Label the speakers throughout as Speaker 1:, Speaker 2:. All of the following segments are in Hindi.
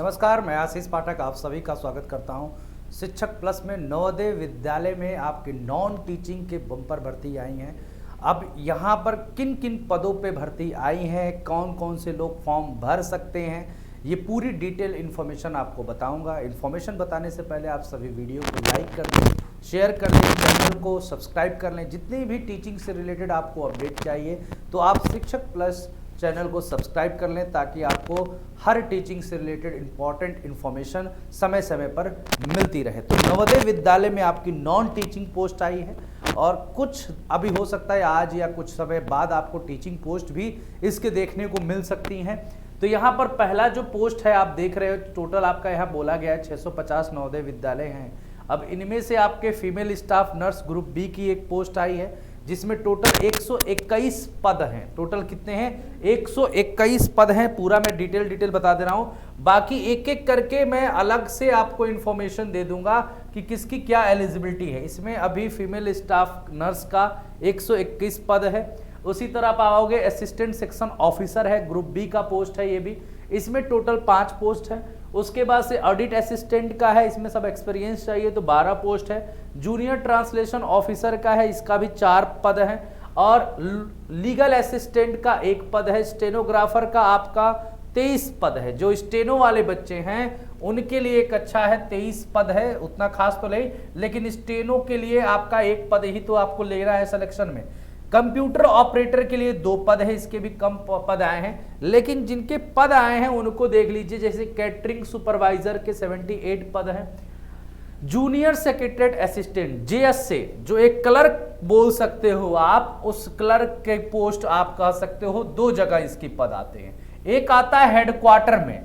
Speaker 1: नमस्कार, मैं आशीष पाठक आप सभी का स्वागत करता हूं। शिक्षक प्लस में नवोदय विद्यालय में आपके नॉन टीचिंग के बम्पर भर्ती आई हैं। अब यहां पर किन किन पदों पे भर्ती आई हैं, कौन कौन से लोग फॉर्म भर सकते हैं, ये पूरी डिटेल इन्फॉर्मेशन आपको बताऊंगा। इन्फॉर्मेशन बताने से पहले आप सभी वीडियो को लाइक कर दें, शेयर कर दें, चैनल को सब्सक्राइब कर लें। जितनी भी टीचिंग से रिलेटेड आपको अपडेट चाहिए तो आप शिक्षक प्लस चैनल को सब्सक्राइब कर लें ताकि आपको हर टीचिंग से रिलेटेड इंपॉर्टेंट इन्फॉर्मेशन समय समय पर मिलती रहे। तो नवोदय विद्यालय में आपकी नॉन टीचिंग पोस्ट आई है और कुछ अभी हो सकता है आज या कुछ समय बाद आपको टीचिंग पोस्ट भी इसके देखने को मिल सकती हैं। तो यहाँ पर पहला जो पोस्ट है आप देख रहे हो, टोटल आपका यहाँ बोला गया है 650 नवोदय विद्यालय हैं। अब इनमें से आपके female staff nurse group B की एक पोस्ट आई है जिसमें टोटल 121 पद हैं। टोटल कितने हैं? 121 पद हैं। पूरा मैं डिटेल बता दे रहा हूं, बाकी एक एक करके मैं अलग से आपको इंफॉर्मेशन दे दूंगा कि किसकी क्या एलिजिबिलिटी है। इसमें अभी फीमेल स्टाफ नर्स का 121 पद है। उसी तरह आप आओगे असिस्टेंट सेक्शन ऑफिसर है, ग्रुप बी का पोस्ट है ये भी, इसमें टोटल 5 पोस्ट है। उसके बाद से ऑडिट असिस्टेंट का है, इसमें सब एक्सपीरियंस चाहिए तो 12 पोस्ट है। जूनियर ट्रांसलेशन ऑफिसर का है, इसका भी 4 पद है। और लीगल असिस्टेंट का 1 पद है। स्टेनोग्राफर का आपका 23 पद है। जो स्टेनो वाले बच्चे हैं उनके लिए एक अच्छा है, 23 पद है, उतना खास तो नहीं, लेकिन स्टेनो के लिए आपका 1 पद ही तो आपको लेना है सिलेक्शन में। कंप्यूटर ऑपरेटर के लिए 2 पद है, इसके भी कम पद आए हैं, लेकिन जिनके पद आए हैं उनको देख लीजिए। जैसे कैटरिंग सुपरवाइजर के 78 पद हैं। जूनियर सेक्रेटरीट असिस्टेंट जेएस से जो एक क्लर्क बोल सकते हो आप, उस क्लर्क के पोस्ट आप कह सकते हो, 2 जगह इसकी पद आते हैं। एक आता है हेडक्वार्टर में,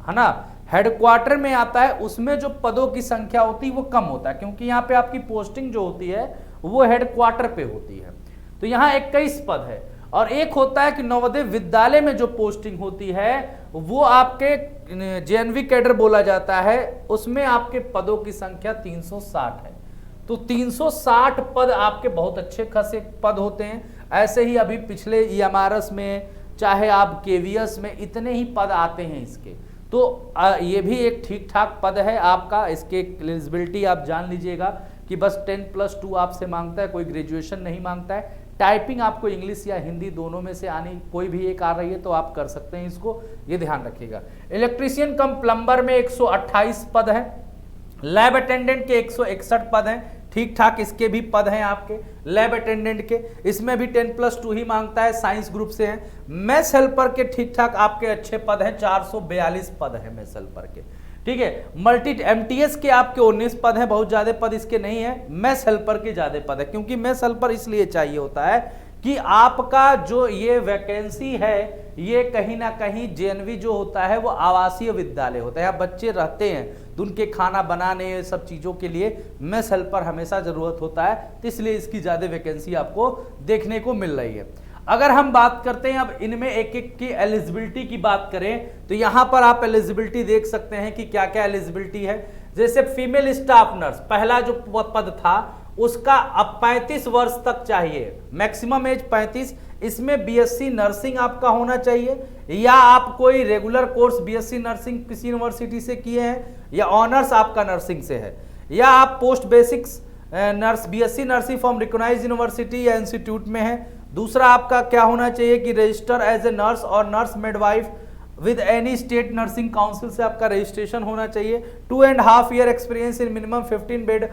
Speaker 1: है ना, हेडक्वार्टर में आता है, उसमें जो पदों की संख्या होती है वो कम होता है क्योंकि यहाँ पे आपकी पोस्टिंग जो होती है वो हेडक्वार्टर पे होती है। तो यहाँ 21 पद है। और एक होता है कि नवोदय विद्यालय में जो पोस्टिंग होती है वो आपके जेएनवी कैडर बोला जाता है, उसमें आपके पदों की संख्या 360 है। तो 360 पद आपके बहुत अच्छे खासे पद होते हैं। ऐसे ही अभी पिछले ईएमआरएस में, चाहे आप केवीएस में, इतने ही पद आते हैं इसके। तो ये भी एक ठीक ठाक पद है आपका। इसके एलिजिबिलिटी आप जान लीजिएगा कि बस 10+2 आपसे मांगता है, कोई ग्रेजुएशन नहीं मांगता है। टाइपिंग आपको इंग्लिश या हिंदी दोनों में से आनी, कोई भी एक आ रही है तो आप कर सकते हैं इसको, ये ध्यान रखिएगा। इलेक्ट्रीशियन कम प्लम्बर में 128 पद है। लैब अटेंडेंट के 161 पद हैं, ठीक ठाक इसके भी पद हैं आपके लैब अटेंडेंट के। इसमें भी 10+2 ही मांगता है, साइंस ग्रुप से हैं। मैथ्स हेल्पर के ठीक ठाक आपके अच्छे पद हैं, 442 पद हैं मैथ्स हेल्पर के, ठीक है। मल्टी एमटीएस के आपके 19 पद हैं, बहुत ज्यादा पद इसके नहीं है। मैथ्स हेल्पर के ज्यादा पद है, क्योंकि मैथ्स हेल्पर इसलिए चाहिए होता है कि आपका जो ये वैकेंसी है ये कहीं ना कहीं जेएनवी जो होता है वो आवासीय विद्यालय होता है, यहाँ बच्चे रहते हैं तो उनके खाना बनाने सब चीज़ों के लिए मैथ्स हेल्पर हमेशा ज़रूरत होता है, तो इसलिए इसकी ज़्यादा वैकेंसी आपको देखने को मिल रही है। अगर हम बात करते हैं अब इनमें एक एक की एलिजिबिलिटी की बात करें तो यहाँ पर आप एलिजिबिलिटी देख सकते हैं कि क्या क्या एलिजिबिलिटी है। जैसे फीमेल स्टाफ नर्स पहला जो पद था उसका अब 35 वर्ष तक चाहिए, मैक्सिमम एज 35। इसमें बीएससी नर्सिंग आपका होना चाहिए, या आप कोई रेगुलर कोर्स बीएससी नर्सिंग किसी यूनिवर्सिटी से किए हैं, या ऑनर्स आपका नर्सिंग से है, या आप post basics nurse BSc nursing from recognised university या इंस्टीट्यूट में है। दूसरा आपका क्या होना चाहिए कि रजिस्टर एज ए नर्स और nurse midwife with any state nursing council से आपका रजिस्ट्रेशन होना चाहिए। 2.5 year experience in minimum 15 bed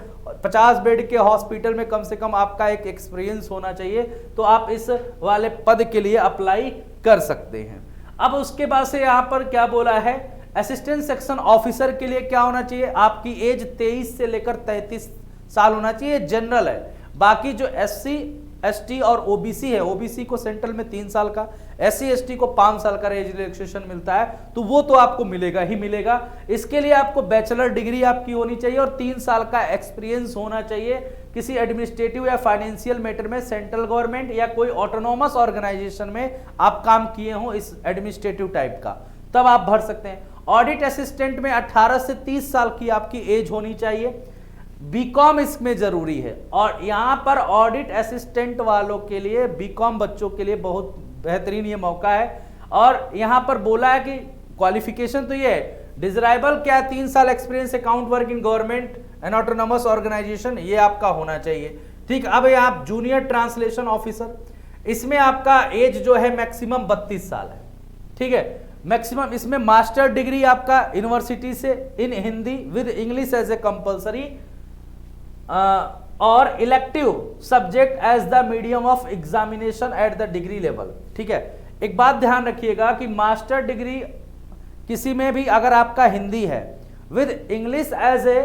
Speaker 1: 50 bed के हॉस्पिटल में कम से कम आपका एक एक्सपीरियंस होना चाहिए, तो आप इस वाले पद के लिए अप्लाई कर सकते हैं। अब उसके बाद से यहाँ पर क्या बोला है, असिस्टेंट सेक्शन ऑफिसर के लिए क्या होना चाहिए, आपकी एज 23 से लेकर 33 साल होना चाहिए, जनरल है। बाकी जो एससी एसटी और ओबीसी है, ओबीसी को सेंट्रल में 3 साल का, एससी एसटी को 5 साल का एज रिलैक्सेशन मिलता है, तो वो तो आपको मिलेगा ही मिलेगा। इसके लिए आपको बैचलर डिग्री आपकी होनी चाहिए और 3 साल का एक्सपीरियंस होना चाहिए किसी एडमिनिस्ट्रेटिव या फाइनेंशियल मैटर में, सेंट्रल गवर्नमेंट या कोई ऑटोनोमस ऑर्गेनाइजेशन में आप काम किए हो इस एडमिनिस्ट्रेटिव टाइप का, तब आप भर सकते हैं। ऑडिट असिस्टेंट में 18 से 30 साल की आपकी एज होनी चाहिए। बीकॉम इसमें जरूरी है, और यहाँ पर ऑडिट असिस्टेंट वालों के लिए, बीकॉम बच्चों के लिए बहुत बेहतरीन ये मौका है। और यहाँ पर बोला है कि क्वालिफिकेशन तो ये है डिजराइबल क्या है, 3 साल experience account work in government and autonomous organisation, ये आपका होना चाहिए। ठीक, अब यहाँ आप जूनियर ट्रांसलेशन ऑफिसर, इसमें आपका एज जो है मैक्सिमम 32 साल है। ठीक है, मैक्सिमम इसमें मास्टर डिग्री आपका यूनिवर्सिटी से in Hindi with English as a compulsory और elective subject as the medium of examination at the degree level. ठीक है, एक बात ध्यान रखिएगा कि मास्टर डिग्री किसी में भी अगर आपका हिंदी है विद इंग्लिश एज ए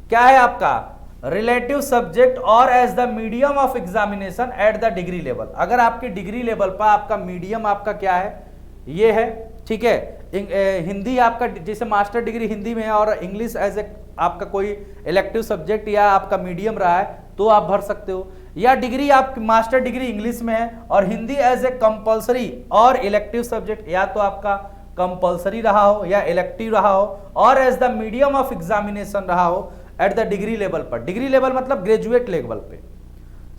Speaker 1: क्या है आपका रिलेटिव सब्जेक्ट और as the medium of examination at the degree level, अगर आपके डिग्री लेवल पर आपका मीडियम आपका क्या है, ये है। ठीक है, हिंदी आपका जैसे मास्टर डिग्री हिंदी में है और इंग्लिश एज ए आपका कोई इलेक्टिव सब्जेक्ट या आपका मीडियम रहा है तो आप भर सकते हो, या डिग्री आप मास्टर डिग्री इंग्लिश में है और हिंदी एज ए कंपल्सरी और इलेक्टिव सब्जेक्ट या तो आपका कंपल्सरी रहा हो या इलेक्टिव रहा हो और as the medium of examination रहा हो एट द डिग्री लेवल पर। डिग्री लेवल मतलब ग्रेजुएट लेवल पे,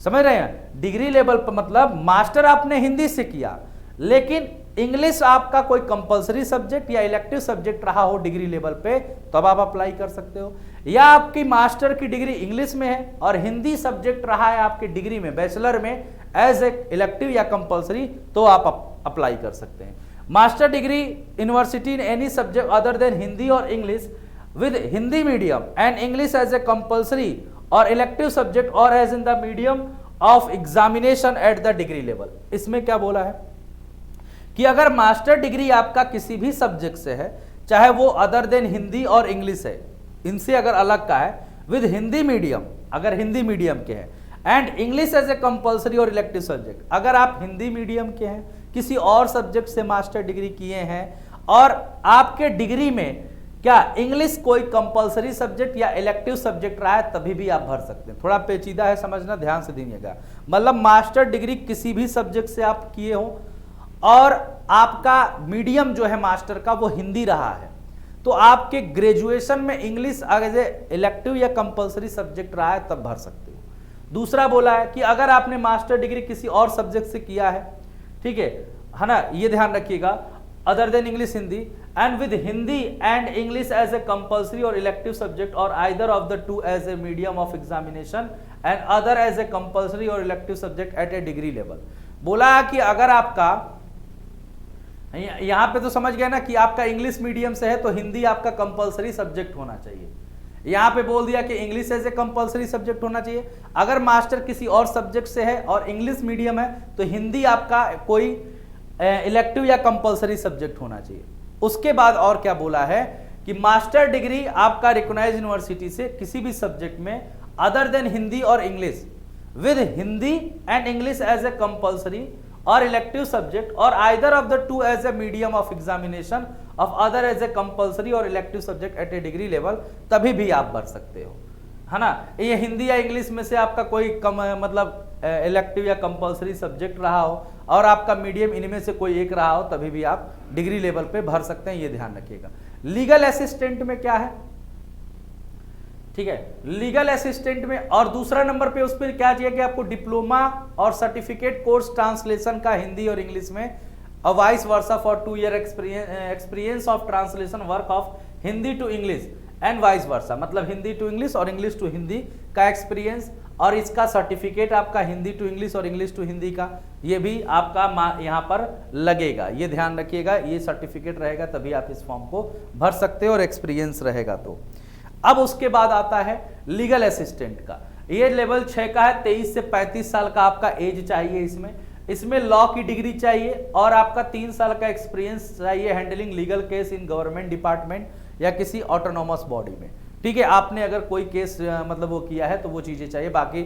Speaker 1: समझ रहे हैं। डिग्री लेवल पर मतलब मास्टर आपने हिंदी से किया लेकिन इंग्लिश आपका कोई कंपलसरी सब्जेक्ट या इलेक्टिव सब्जेक्ट रहा हो डिग्री लेवल पे, तब आप अप्लाई कर सकते हो। या आपकी मास्टर की डिग्री इंग्लिश में है और हिंदी सब्जेक्ट रहा है आपकी डिग्री में बैचलर में एज ए इलेक्टिव या कंपलसरी, तो आप अप्लाई कर सकते हैं। Master degree university in any subject other than Hindi और English with Hindi medium and English as a compulsory और इलेक्टिव सब्जेक्ट और as in the medium of examination at the degree level. इसमें क्या बोला है कि अगर मास्टर डिग्री आपका किसी भी सब्जेक्ट से है, चाहे वो अदर देन हिंदी और इंग्लिश है, इनसे अगर अलग का है, विद हिंदी मीडियम अगर हिंदी मीडियम के हैं and English as a compulsory और इलेक्टिव सब्जेक्ट, अगर आप हिंदी मीडियम के हैं किसी और सब्जेक्ट से मास्टर डिग्री किए हैं और आपके डिग्री में क्या इंग्लिश कोई कंपलसरी सब्जेक्ट या इलेक्टिव सब्जेक्ट रहा है, तभी भी आप भर सकते हैं। थोड़ा पेचीदा है समझना, ध्यान से दीजिएगा। मतलब मास्टर डिग्री किसी भी सब्जेक्ट से आप किए हो और आपका मीडियम जो है मास्टर का वो हिंदी रहा है, तो आपके ग्रेजुएशन में इंग्लिश एज ए इलेक्टिव या कंपलसरी सब्जेक्ट रहा है, तब भर सकते हो। दूसरा बोला है कि अगर आपने मास्टर डिग्री किसी और सब्जेक्ट से किया है, ठीक है ना, ये ध्यान रखिएगा, other than English Hindi and with Hindi and English as a compulsory और इलेक्टिव सब्जेक्ट और either of the two as a medium of examination and other as a compulsory और elective subject at a degree level. बोला कि अगर आपका यहां पे तो समझ गए ना कि आपका इंग्लिश मीडियम से है तो हिंदी आपका कंपलसरी सब्जेक्ट होना चाहिए। यहां पे बोल दिया कि English as a compulsory subject होना चाहिए। अगर मास्टर किसी और सब्जेक्ट से है और इंग्लिश मीडियम है तो हिंदी आपका कोई इलेक्टिव या कंपलसरी सब्जेक्ट होना चाहिए। उसके बाद और क्या बोला है कि मास्टर डिग्री आपका रिकॉग्नाइज्ड यूनिवर्सिटी से किसी भी सब्जेक्ट में अदर देन हिंदी और English with Hindi and English as a compulsory और इलेक्टिव सब्जेक्ट और either of the two as a medium of examination of other as a compulsory और elective subject at a degree level, तभी भी आप भर सकते हो, है ना। ये हिंदी या इंग्लिश में से आपका कोई मतलब इलेक्टिव या कंपलसरी सब्जेक्ट रहा हो और आपका मीडियम इनमें से कोई एक रहा हो, तभी भी आप डिग्री लेवल पे भर सकते हैं, ये ध्यान रखिएगा। लीगल असिस्टेंट में क्या है, ठीक है, लीगल असिस्टेंट में और दूसरा नंबर पे उस पर क्या चाहिए कि आपको डिप्लोमा और सर्टिफिकेट कोर्स ट्रांसलेशन का हिंदी और इंग्लिश में और vice versa for 2 year experience of translation work of Hindi to English and vice versa, मतलब हिंदी टू इंग्लिश और इंग्लिश टू हिंदी का एक्सपीरियंस और इसका सर्टिफिकेट आपका हिंदी टू इंग्लिश और इंग्लिश टू हिंदी का, ये भी आपका यहाँ पर लगेगा, ये ध्यान रखिएगा। ये सर्टिफिकेट रहेगा तभी आप इस फॉर्म को भर सकते हो और एक्सपीरियंस रहेगा तो। अब उसके बाद आता है लीगल असिस्टेंट का, ये लेवल 6 का है, 23 से 35 साल का आपका एज चाहिए। इसमें लॉ की डिग्री चाहिए और आपका 3 साल का एक्सपीरियंस चाहिए handling legal case in government department या किसी ऑटोनोमस बॉडी में, ठीक है। आपने अगर कोई केस मतलब वो किया है तो वो चीज़ें चाहिए। बाकी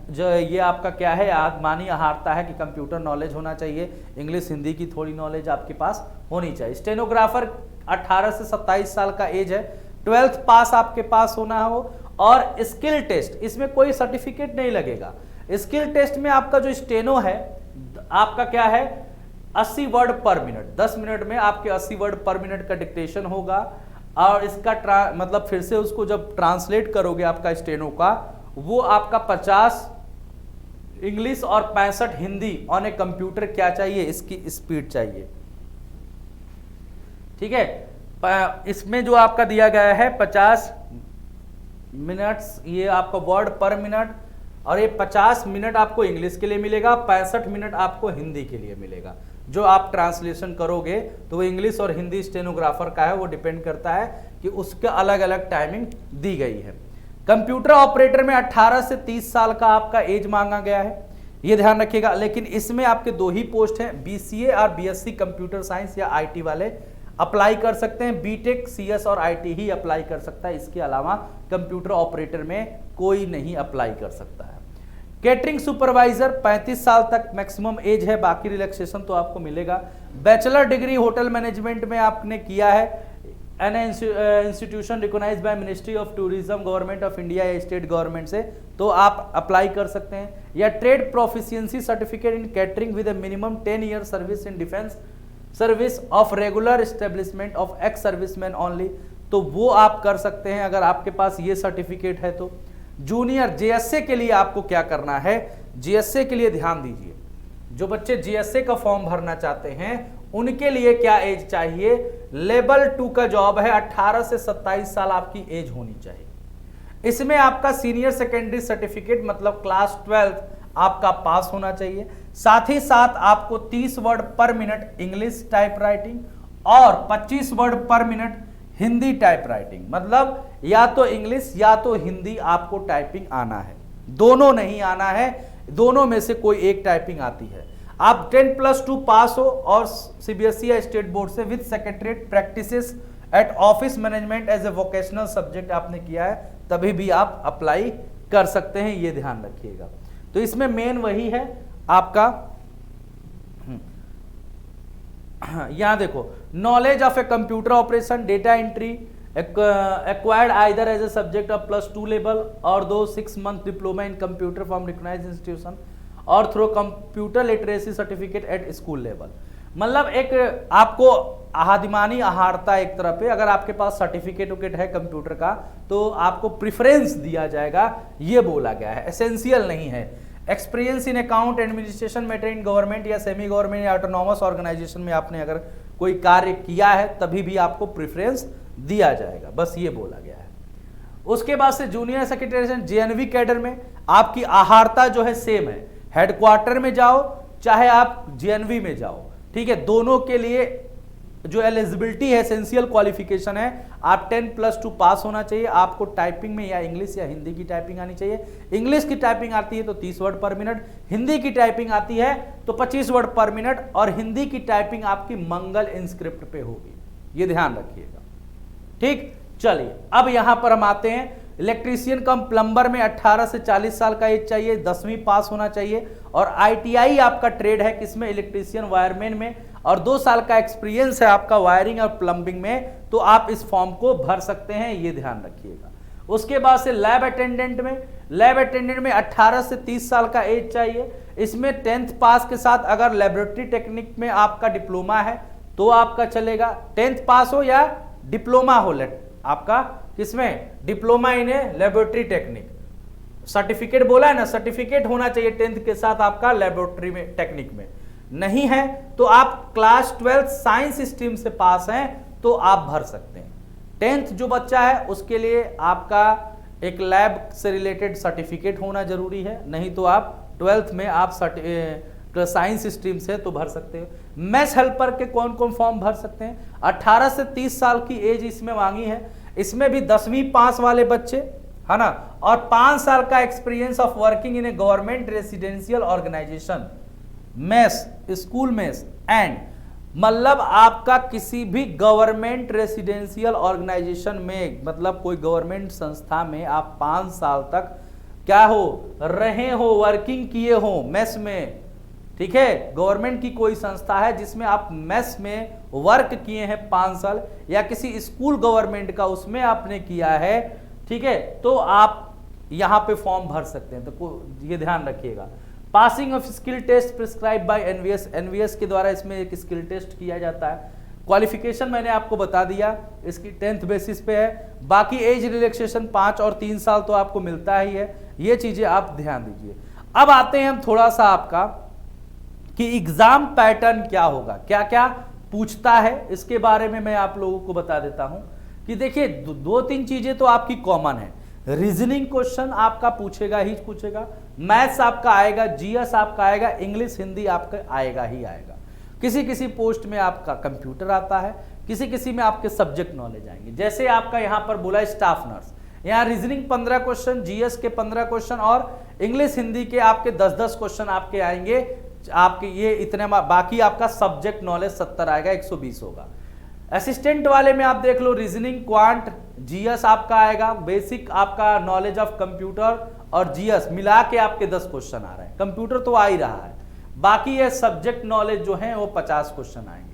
Speaker 1: जो ये आपका क्या है, मानी हारता है कि कंप्यूटर नॉलेज होना चाहिए, इंग्लिश हिंदी की थोड़ी नॉलेज आपके पास होनी चाहिए। स्टेनोग्राफर 18 से 27 साल का एज है, 12th पास आपके पास होना हो और स्किल टेस्ट, इसमें कोई सर्टिफिकेट नहीं लगेगा। स्किल टेस्ट में आपका जो स्टेनो है आपका क्या है 80 वर्ड पर मिनट, 10 मिनट में आपके 80 वर्ड पर मिनट का डिक्टेशन होगा और इसका मतलब फिर से उसको जब ट्रांसलेट करोगे आपका स्टेनो का, वो आपका 50 इंग्लिश और 65 हिंदी ऑन ए कंप्यूटर क्या चाहिए, इसकी स्पीड चाहिए, ठीक है। इसमें जो आपका दिया गया है 50 मिनट्स, ये आपका वर्ड पर मिनट, और ये 50 मिनट आपको इंग्लिश के लिए मिलेगा, 65 मिनट आपको हिंदी के लिए मिलेगा। जो आप ट्रांसलेशन करोगे तो वो इंग्लिश और हिंदी स्टेनोग्राफर का है, वो डिपेंड करता है कि उसके अलग अलग टाइमिंग दी गई है। कंप्यूटर ऑपरेटर में 18 से 30 साल का आपका एज मांगा गया है, ये ध्यान रखिएगा। लेकिन इसमें आपके 2 ही पोस्ट हैं, बीसीए और बीएससी कंप्यूटर साइंस या आईटी वाले अप्लाई कर सकते हैं, बीटेक सीएस और आईटी ही अप्लाई कर सकता है, इसके अलावा कंप्यूटर ऑपरेटर में कोई नहीं अप्लाई कर सकता है। कैटरिंग सुपरवाइजर 35 साल तक मैक्सिमम एज है, बाकी रिलैक्सेशन तो आपको मिलेगा। बैचलर डिग्री होटल मैनेजमेंट में आपने किया है, an institution recognised by ministry of tourism, government of India या स्टेट गवर्नमेंट से, तो आप अप्लाई कर सकते हैं। या trade proficiency certificate in catering with a minimum 10 year service in defence service of regular establishment of ex serviceman only, तो वो आप कर सकते हैं अगर आपके पास ये सर्टिफिकेट है तो। जूनियर जेएसए के लिए आपको क्या करना है, जेएसए के लिए ध्यान दीजिए, जो बच्चे जेएसए का फॉर्म भरना चाहते हैं उनके लिए क्या एज चाहिए, लेवल 2 का जॉब है, 18 से 27 साल आपकी एज होनी चाहिए। इसमें आपका सीनियर सेकेंडरी सर्टिफिकेट मतलब क्लास 12 आपका पास होना चाहिए। साथ ही साथ आपको 30 वर्ड पर मिनट इंग्लिश टाइप राइटिंग और 25 वर्ड पर मिनट हिंदी टाइप राइटिंग, मतलब या तो इंग्लिश या तो हिंदी आपको टाइपिंग आना है, दोनों नहीं आना है, दोनों में से कोई एक टाइपिंग आती है। आप 10+2 पास हो और सीबीएसई या स्टेट बोर्ड से with secretariat practices at office management as a vocational subject आपने किया है, तभी भी आप अप्लाई कर सकते हैं, ये ध्यान रखिएगा। तो इसमें मेन वही है आपका, यहां देखो, knowledge of a computer operation, data entry acquired either as a subject of +2 level और 6 month diploma in computer from recognised institution और through computer literacy certificate at school level. मतलब एक आपको आदिमानी आहारता एक तरह पे, अगर आपके पास सर्टिफिकेट है कंप्यूटर का तो आपको प्रिफरेंस दिया जाएगा, ये बोला गया है, एसेंशियल नहीं है। Experience in account administration matter in government या सेमी गवर्नमेंट या ऑटोनॉमस ऑर्गेनाइजेशन में आपने अगर कोई कार्य किया है तभी भी आपको प्रेफरेंस दिया जाएगा, बस ये बोला गया है। उसके बाद से जूनियर सेक्रेटरी जेएनवी कैडर में आपकी आहारता जो है सेम है, हेडक्वार्टर में जाओ चाहे आप जेएनवी में जाओ, ठीक है, दोनों के लिए जो एलिजिबिलिटी है, एसेंशियल क्वालिफिकेशन है, आप 10+2 पास होना चाहिए, आपको टाइपिंग में या इंग्लिश या हिंदी की टाइपिंग आनी चाहिए। इंग्लिश की टाइपिंग आती है तो 30 वर्ड पर मिनट, हिंदी की टाइपिंग आती है तो 25 वर्ड पर मिनट, और हिंदी की टाइपिंग आपकी मंगल इंस्क्रिप्ट पे होगी, ये ध्यान रखिएगा, ठीक। चलिए अब यहां पर हम आते हैं, इलेक्ट्रीशियन कम प्लम्बर में 18 से 40 साल का एज चाहिए, 10वीं पास होना चाहिए, और आईटीआई आपका ट्रेड है किसमें, इलेक्ट्रीशियन वायरमैन में, और 2 साल का एक्सपीरियंस है आपका वायरिंग और प्लम्बिंग में, तो आप इस फॉर्म को भर सकते हैं, ये ध्यान रखिएगा। उसके बाद से लैब अटेंडेंट में 18 से 30 साल का एज चाहिए, इसमें 10th पास के साथ अगर लेबोरेटरी टेक्निक में आपका डिप्लोमा है तो आपका चलेगा, 10th पास हो या डिप्लोमा हो, आपका किसमें, diploma in laboratory technique, certificate बोला है ना, सर्टिफिकेट होना चाहिए 10th के साथ आपका लेबोरेटरी में टेक्निक में, नहीं है तो आप क्लास 12 साइंस स्ट्रीम से पास हैं तो आप भर सकते हैं। 10th जो बच्चा है उसके लिए आपका एक लैब से रिलेटेड सर्टिफिकेट होना जरूरी है, नहीं तो आप 12th में आप साइंस स्ट्रीम से तो भर सकते हो। मैस हेल्पर के कौन कौन फॉर्म भर सकते हैं, 18 से 30 साल की एज इसमें मांगी है, इसमें भी 10वीं पास वाले बच्चे है ना, और 5 साल का experience of working in a government residential organisation, mess, school mess and, मतलब आपका किसी भी गवर्नमेंट रेसिडेंशियल ऑर्गेनाइजेशन में, मतलब कोई गवर्नमेंट संस्था में आप 5 साल तक क्या हो रहे हो, वर्किंग किए हो मेस में, ठीक है, गवर्नमेंट की कोई संस्था है जिसमें आप मेस में वर्क किए हैं 5 साल, या किसी स्कूल गवर्नमेंट का उसमें आपने किया है, ठीक है, तो आप यहां पे फॉर्म भर सकते हैं, तो ये ध्यान रखिएगा। Passing of skill test prescribe by NVS के द्वारा इसमें एक स्किल टेस्ट किया जाता है। क्वालिफिकेशन मैंने आपको बता दिया, इसकी 10th बेसिस पे है, बाकी एज रिलैक्सेशन 5 और 3 साल तो आपको मिलता ही है, ये चीजें आप ध्यान दीजिए। अब आते हैं हम थोड़ा सा आपका कि एग्जाम पैटर्न क्या होगा, क्या क्या पूछता है, इसके बारे में मैं आप लोगों को बता देता हूं कि देखिए दो तीन चीजें तो आपकी कॉमन है। रीजनिंग क्वेश्चन आपका पूछेगा ही पूछेगा, मैथ्स आपका आएगा, जीएस आपका आएगा, इंग्लिश हिंदी आपका आएगा ही आएगा। किसी किसी पोस्ट में आपका कंप्यूटर आता है, किसी किसी में आपके सब्जेक्ट नॉलेज आएंगे। जैसे आपका यहां पर बोला स्टाफ नर्स, यहाँ रीजनिंग 15 क्वेश्चन, जीएस के 15 क्वेश्चन और इंग्लिश हिंदी के आपके 10-10 क्वेश्चन आपके आएंगे। आपके ये इतने, बाकी आपका सब्जेक्ट नॉलेज 70 आएगा, 120 होगा। असिस्टेंट वाले में आप देख लो, रीजनिंग, क्वांट, जीएस आपका आएगा, बेसिक आपका नॉलेज ऑफ कंप्यूटर और जीएस मिला के आपके 10 क्वेश्चन आ रहे हैं। कंप्यूटर तो आ ही रहा है, बाकी ये सब्जेक्ट नॉलेज जो है वो 50 क्वेश्चन आएंगे।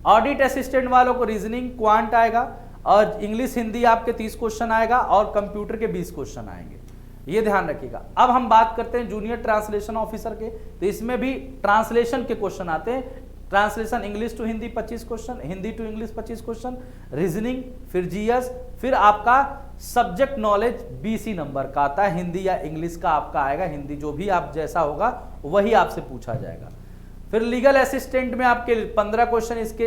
Speaker 1: ऑडिट असिस्टेंट वालों को रीजनिंग, क्वांट आएगा और इंग्लिश हिंदी आपके 30 क्वेश्चन आएगा और कंप्यूटर के 20 क्वेश्चन आएंगे, ये ध्यान रखिएगा। अब हम बात करते हैं जूनियर ट्रांसलेशन ऑफिसर के, तो इसमें भी ट्रांसलेशन के क्वेश्चन आते हैं। Translation English to Hindi 25 question, Hindi to English 25 question, reasoning, फिर जीएस, फिर आपका सब्जेक्ट नॉलेज 20 नंबर का आता है, हिंदी या इंग्लिश का आपका आएगा। हिंदी जो भी आप जैसा होगा वही आपसे पूछा जाएगा। फिर लीगल असिस्टेंट में आपके 15 क्वेश्चन इसके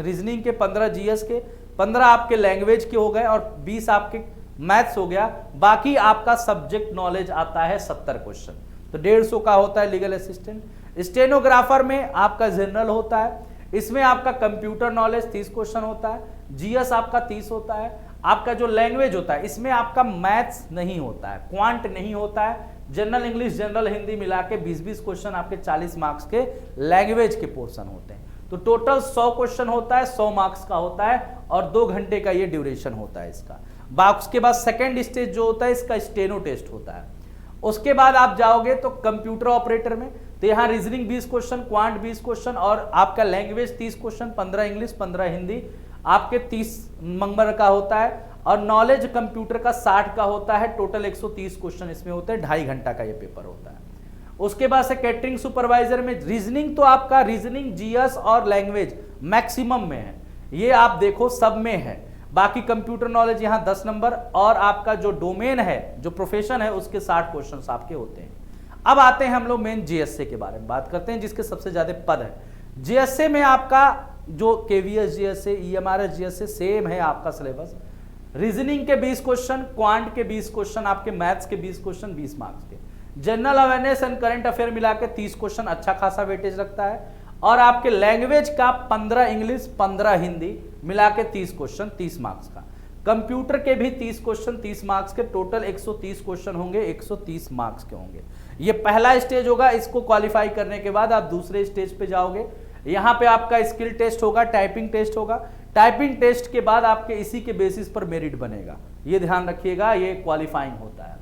Speaker 1: रीजनिंग के, 15 जीएस के, 15 आपके लैंग्वेज के हो गए और 20 आपके मैथ्स हो गया। बाकी आपका सब्जेक्ट नॉलेज आता है 70 क्वेश्चन, तो 150 का होता है लीगल असिस्टेंट। स्टेनोग्राफर में आपका जनरल होता है, इसमें आपका कंप्यूटर नॉलेज 30 क्वेश्चन होता है, जीएस आपका 30 होता है। आपका जो लैंग्वेज होता है इसमें आपका मैथ्स नहीं होता है, क्वांट नहीं होता है, जनरल इंग्लिश, जनरल हिंदी मिला के 20-20 क्वेश्चन आपके 40 मार्क्स के लैंग्वेज के पोर्शन होते हैं। तो टोटल 100 क्वेश्चन होता है, 100 मार्क्स का होता है और 2 घंटे का ये ड्यूरेशन होता है इसका। उसके बाद सेकेंड स्टेज जो होता है इसका स्टेनो टेस्ट होता है। उसके बाद आप जाओगे तो कंप्यूटर ऑपरेटर में, तो यहाँ रीजनिंग 20 क्वेश्चन, क्वांट 20 क्वेश्चन और आपका लैंग्वेज 30 क्वेश्चन, 15 इंग्लिश, 15 हिंदी आपके 30 नंबर का होता है और नॉलेज कंप्यूटर का 60 का होता है। टोटल 130 क्वेश्चन इसमें होते हैं, 2.5 घंटा का ये पेपर होता है। उसके बाद से कैटरिंग सुपरवाइजर में रीजनिंग, तो आपका रीजनिंग, जीएस और लैंग्वेज मैक्सिमम में है, ये आप देखो सब में है। बाकी कंप्यूटर नॉलेज यहाँ 10 नंबर और आपका जो डोमेन है, जो प्रोफेशन है, उसके 60 क्वेश्चन आपके होते हैं। अब आते हैं हम लोग मेन जीएसए के बारे में बात करते हैं, जिसके सबसे ज्यादा पद है। जीएसए में आपका जो KVS GSA, EMRS GSA same है आपका सिलेबस। रीजनिंग के 20 क्वेश्चन, क्वांट के 20 क्वेश्चन, आपके मैथ्स के 20 क्वेश्चन 20 मार्क्स के, general awareness and current affair मिला के 30 क्वेश्चन अच्छा खासा वेटेज रखता है और आपके लैंग्वेज का 15 इंग्लिश, 15 हिंदी मिला के 30 क्वेश्चन 30 मार्क्स का। कंप्यूटर के भी 30 क्वेश्चन 30 मार्क्स के, टोटल 130 क्वेश्चन होंगे, 130 मार्क्स के होंगे। ये पहला स्टेज होगा, इसको क्वालिफाई करने के बाद आप दूसरे स्टेज पे जाओगे। यहाँ पे आपका स्किल टेस्ट होगा, टाइपिंग टेस्ट होगा। टाइपिंग टेस्ट के बाद आपके इसी के बेसिस पर मेरिट बनेगा, ये ध्यान रखिएगा, ये क्वालिफाइंग होता है।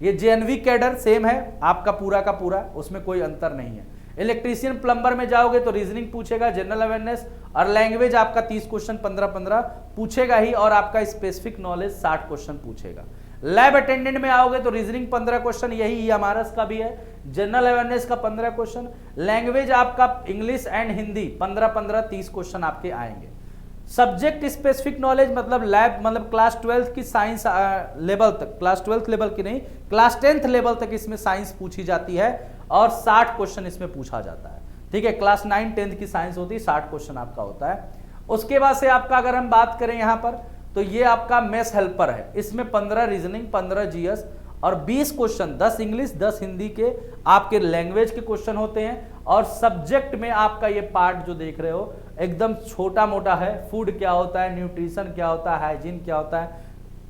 Speaker 1: ये जेएनवी कैडर सेम है आपका पूरा का पूरा, उसमें कोई अंतर नहीं है। इलेक्ट्रीशियन प्लम्बर में जाओगे तो रीजनिंग पूछेगा, जनरल अवेयरनेस और लैंग्वेज आपका 30 क्वेश्चन 15-15 पूछेगा ही और आपका स्पेसिफिक नॉलेज 60 क्वेश्चन पूछेगा। लैब अटेंडेंट में आओगे तो रीजनिंग 15 क्वेश्चन, यही ईएमआरएस का भी है। जनरल अवेयरनेस का 15 क्वेश्चन, लैंग्वेज आपका इंग्लिश एंड हिंदी 15-15 30 क्वेश्चन आपके आएंगे। सब्जेक्ट स्पेसिफिक नॉलेज मतलब लैब, मतलब क्लास 12 की साइंस लेवल तक, क्लास 12 लेवल की नहीं, क्लास 10th लेवल तक इसमें साइंस पूछी जाती है और 60 क्वेश्चन इसमें पूछा जाता है। ठीक है, क्लास 9 10th की साइंस होती है, 60 क्वेश्चन आपका होता है। उसके बाद से आपका अगर हम बात करें यहाँ पर, तो ये आपका मेस हेल्पर है, इसमें 15 रीजनिंग, 15 जीएस और 20 क्वेश्चन 10 इंग्लिश 10 हिंदी के आपके लैंग्वेज के क्वेश्चन होते हैं। और सब्जेक्ट में आपका ये पार्ट जो देख रहे हो एकदम छोटा मोटा है। फूड क्या होता है, न्यूट्रिशन क्या होता है, हाइजीन क्या होता है,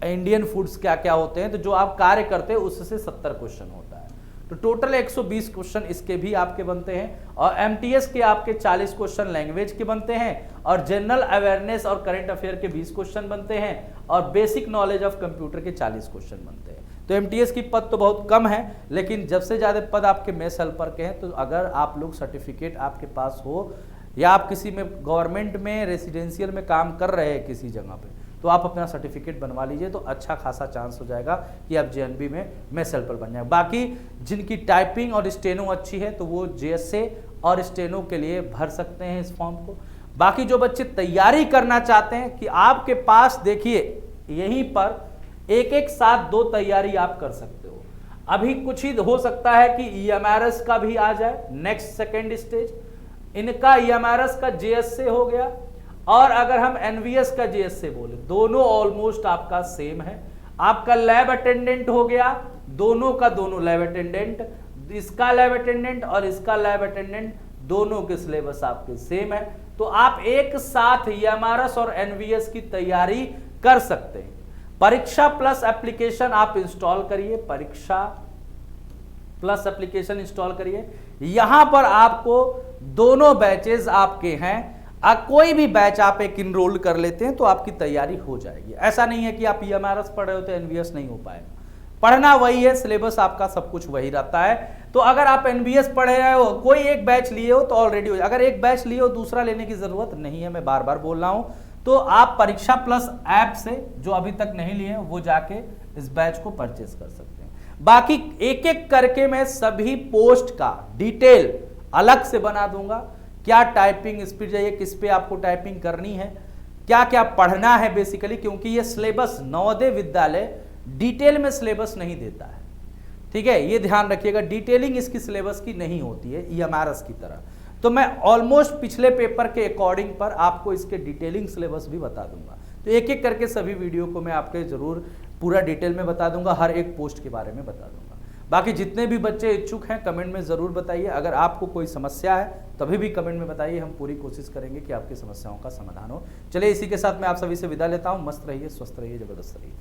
Speaker 1: इंडियन फूड्स क्या क्या होते हैं, तो जो आप कार्य करते हैं उससे 70 क्वेश्चन होता है। तो टोटल 120 क्वेश्चन इसके भी आपके बनते हैं और एमटीएस के आपके 40 क्वेश्चन लैंग्वेज के बनते हैं और जनरल अवेयरनेस और करंट अफेयर के 20 क्वेश्चन बनते हैं और बेसिक नॉलेज ऑफ कंप्यूटर के 40 क्वेश्चन बनते हैं। तो एमटीएस की पद तो बहुत कम है, लेकिन जब से ज़्यादा पद आपके मेस हेल्पर के हैं। तो अगर आप लोग सर्टिफिकेट आपके पास हो या आप किसी में गवर्नमेंट में रेसिडेंशियल में काम कर रहे हैं किसी जगह पे, तो आप अपना सर्टिफिकेट बनवा लीजिए, तो अच्छा खासा चांस हो जाएगा कि आप जेएनबी में मेस हेल्पर बन जाए। बाकी जिनकी टाइपिंग और स्टेनो अच्छी है तो वो जेएसए और स्टेनो के लिए भर सकते हैं इस फॉर्म को। बाकी जो बच्चे तैयारी करना चाहते हैं कि आपके पास देखिए यहीं पर एक साथ 2 तैयारी आप कर सकते हो। अभी कुछ ही हो सकता है कि ईएमआरएस का भी आ जाए नेक्स्ट सेकेंड स्टेज, इनका ईएमआरएस का जेएसए हो गया, और अगर हम एनवीएस का जेएसए बोले, दोनों ऑलमोस्ट आपका सेम है। आपका लैब अटेंडेंट हो गया, दोनों का दोनों लैब अटेंडेंट, इसका लैब अटेंडेंट और इसका लैब अटेंडेंट, दोनों के सिलेबस आपके सेम है। तो आप एक साथ ईएमआरएस और एनवीएस की तैयारी कर सकते हैं। परीक्षा प्लस एप्लीकेशन आप इंस्टॉल करिए, परीक्षा प्लस एप्लीकेशन इंस्टॉल करिए। यहां पर आपको दोनों बैचेस आपके हैं, कोई भी बैच आप एक इनरोल कर लेते हैं तो आपकी तैयारी हो जाएगी। ऐसा नहीं है कि आप ईएमआरएस पढ़ रहे हो तो एनवीएस नहीं हो पाएगा, पढ़ना वही है, सिलेबस आपका सब कुछ वही रहता है। तो अगर आप एनवीएस पढ़ रहे हो, कोई एक बैच लिए हो तो ऑलरेडी हो, अगर एक बैच लिए हो दूसरा लेने की जरूरत नहीं है, मैं बार बार बोल रहा हूं। तो आप परीक्षा प्लस ऐप से जो अभी तक नहीं लिए वो जाके इस बैच को परचेस कर सकते हैं। बाकी एक एक करके मैं सभी पोस्ट का डिटेल अलग से बना दूंगा, क्या टाइपिंग स्पीड चाहिए, किस पे आपको टाइपिंग करनी है, क्या क्या पढ़ना है बेसिकली, क्योंकि ये सिलेबस नवोदय विद्यालय डिटेल में सिलेबस नहीं देता है, ठीक है, ये ध्यान रखिएगा। डिटेलिंग इसकी सिलेबस की नहीं होती है ईएमआरएस की तरह। तो मैं ऑलमोस्ट पिछले पेपर के अकॉर्डिंग पर आपको इसके डिटेलिंग सिलेबस भी बता दूंगा। तो एक एक करके सभी वीडियो को मैं आपके जरूर पूरा डिटेल में बता दूंगा, हर एक पोस्ट के बारे में बता दूंगा। बाकी जितने भी बच्चे इच्छुक हैं कमेंट में ज़रूर बताइए। अगर आपको कोई समस्या है तभी भी कमेंट में बताइए, हम पूरी कोशिश करेंगे कि आपकी समस्याओं का समाधान हो। चलिए इसी के साथ मैं आप सभी से विदा लेता हूं। मस्त रहिए, स्वस्थ रहिए, जबरदस्त रहिए।